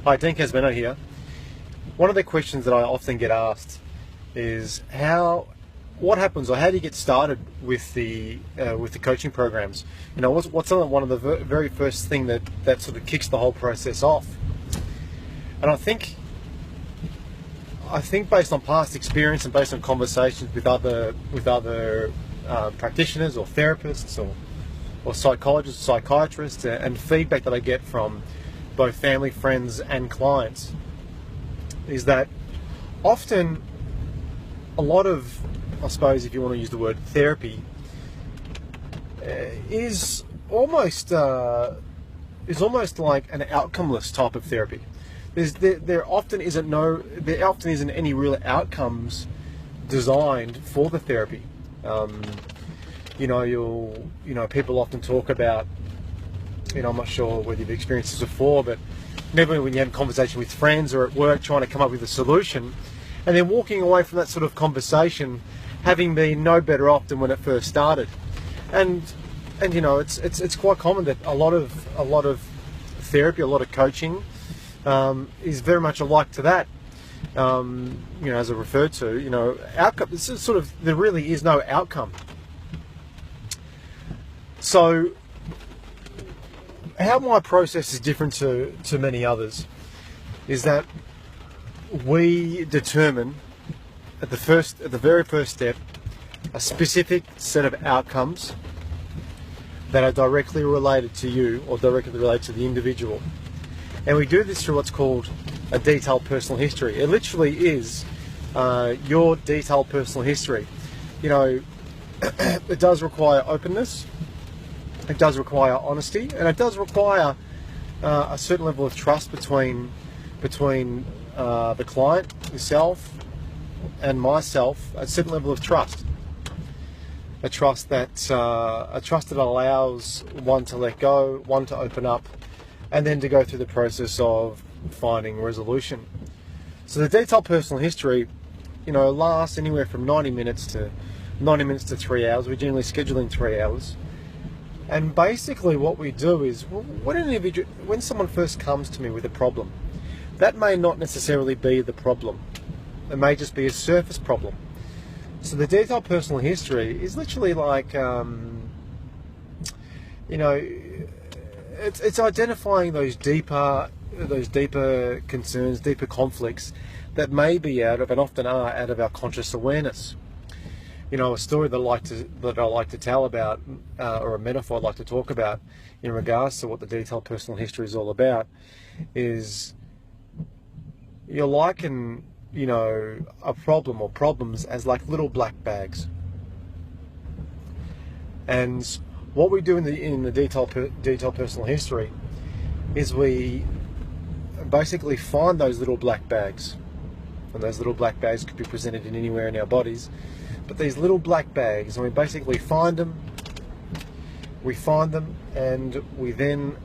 Hi, Dean Casmeno here. One of the questions that I often get asked is what happens, or how do you get started with the coaching programs? You know, what's one of the very first thing that sort of kicks the whole process off? And I think based on past experience and based on conversations with other practitioners or therapists or psychologists, psychiatrists, and feedback that I get from both family, friends and clients, is that often a lot of, I suppose if you want to use the word therapy, is almost like an outcomeless type of therapy. There often isn't any real outcomes designed for the therapy. People often talk about, I'm not sure whether you've experienced this before, but maybe when you have a conversation with friends or at work trying to come up with a solution, and then walking away from that sort of conversation having been no better off than when it first started. And it's quite common that a lot of therapy, a lot of coaching is very much alike to that. As I referred to, outcome. This is sort of, there really is no outcome. So, how my process is different to many others is that we determine at the very first step a specific set of outcomes that are directly related to you or directly related to the individual. And we do this through what's called a detailed personal history. It literally is your detailed personal history. It does require openness, it does require honesty, and it does require a certain level of trust between the client, yourself, and myself. A certain level of trust. A trust that allows one to let go, one to open up, and then to go through the process of finding resolution. So the detailed personal history, lasts anywhere from 90 minutes to 3 hours. We're generally scheduling 3 hours. And basically what we do is, when someone first comes to me with a problem, that may not necessarily be the problem. It may just be a surface problem. So the detailed personal history is literally like, it's identifying those deeper concerns, deeper conflicts that may be and often are out of our conscious awareness. A story that I like to tell about, or a metaphor I'd like to talk about in regards to what the detailed personal history is all about, is you liken, a problem or problems as like little black bags. And what we do in the detailed personal history is we basically find those little black bags, and those little black bags could be presented in anywhere in our bodies. But these little black bags, and we basically find them, and we then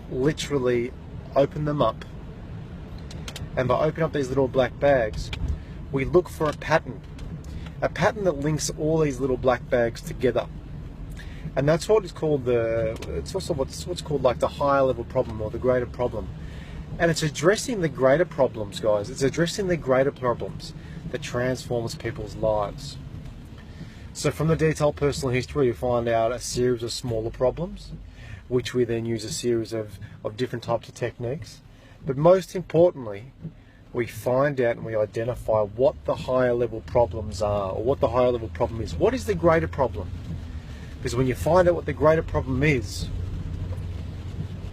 literally open them up. And by opening up these little black bags, we look for a pattern that links all these little black bags together. And that's what is called it's also what's called like the higher level problem or the greater problem. And it's addressing the greater problems, guys. It's addressing the greater problems that transforms people's lives. So from the detailed personal history, you find out a series of smaller problems, which we then use a series of different types of techniques. But most importantly, we find out and we identify what the higher level problems are, or what the higher level problem is. What is the greater problem? Because when you find out what the greater problem is,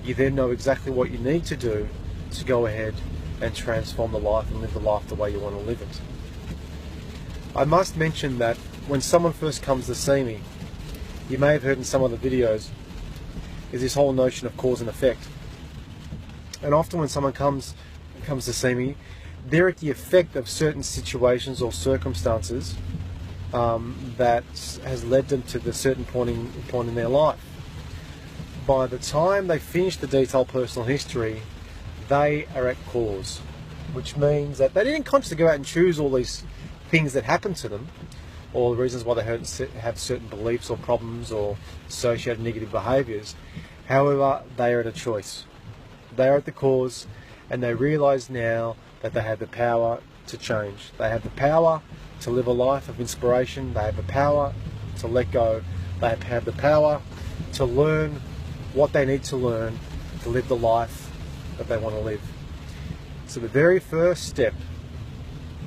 you then know exactly what you need to do to go ahead and transform the life and live the life the way you want to live it. I must mention that when someone first comes to see me, you may have heard in some of the videos, is this whole notion of cause and effect. And often when someone comes to see me, they're at the effect of certain situations or circumstances that has led them to the certain point in their life. By the time they finish the detailed personal history, they are at cause, which means that they didn't consciously go out and choose all these things that happened to them, or the reasons why they have certain beliefs or problems or associated negative behaviours. However, they are at a choice. They are at the cause, and they realise now that they have the power to change. They have the power to live a life of inspiration. They have the power to let go. They have the power to learn what they need to learn to live the life that they want to live. So the very first step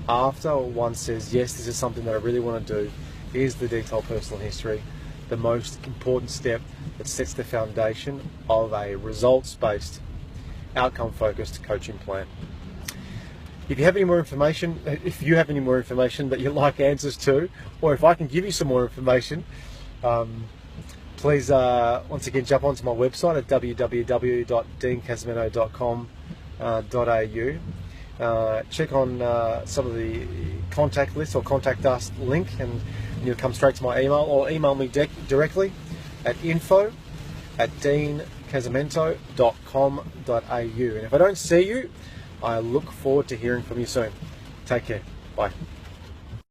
after one says, yes, this is something that I really want to do, is the detailed personal history, the most important step that sets the foundation of a results-based, outcome-focused coaching plan. If you have any more information, that you'd like answers to, or if I can give you some more information, please once again jump onto my website at www.deancasmento.com.au. Check on some of the contact list or contact us link, and you'll come straight to my email, or email me directly at info@deancasamento.com.au. And if I don't see you, I look forward to hearing from you soon. Take care. Bye.